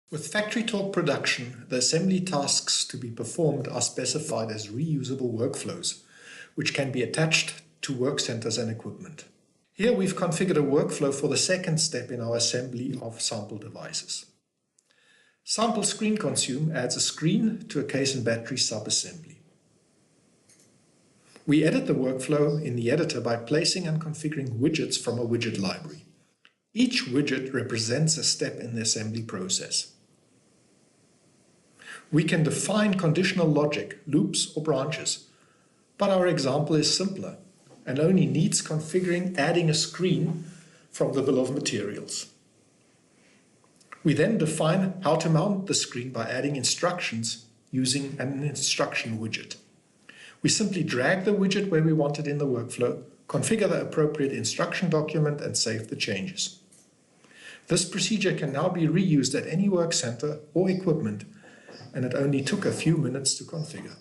With factory talk production, the assembly tasks to be performed are specified as reusable workflows, which can be attached to work centers and equipment. Here we've configured a workflow for the second step in our assembly of sample devices. Sample screen consume adds a screen to a case and battery sub-assembly. We edit the workflow in the editor by placing and configuring widgets from a widget library. Each widget represents a step in the assembly process. We can define conditional logic, loops or branches, but our example is simpler and only needs configuring adding a screen from the bill of materials. We then define how to mount the screen by adding instructions using an instruction widget. We simply drag the widget where we want it in the workflow, configure the appropriate instruction document and save the changes. This procedure can now be reused at any work center or equipment, and it only took a few minutes to configure.